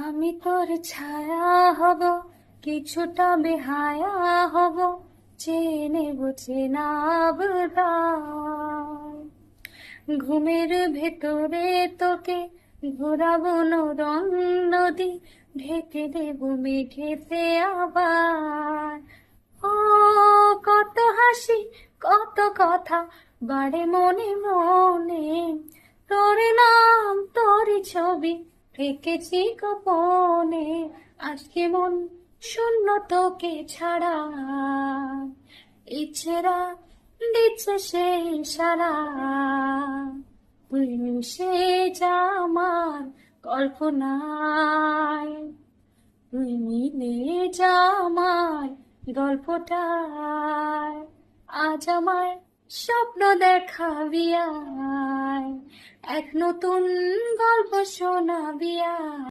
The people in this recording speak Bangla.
আমি তোর ছায়া হব, কিছুটা বেহায়া হব, চেনে বুঝে না বোধহয়। ঘুমের ভেতরে তোকে ঘোরাবো নরম নদী, ঢেকে দেব মেঘেতে আবার। ও কত হাসি, কত কথা বাড়ে মনে মনে, তোর নাম তোরই ছবি এঁকেছি গোপনে। আজকে মন শূন্য তোকে ছাড়া, ইচ্ছেরা দিচ্ছে সেই সারা। তুই মিশে যা আমার কল্পনায়, তুই মিলে যা আমার গল্পটায়। আজ আমার স্বপ্ন দেখাবি আয়, এক নতুন গল্প শোনাবি আয়।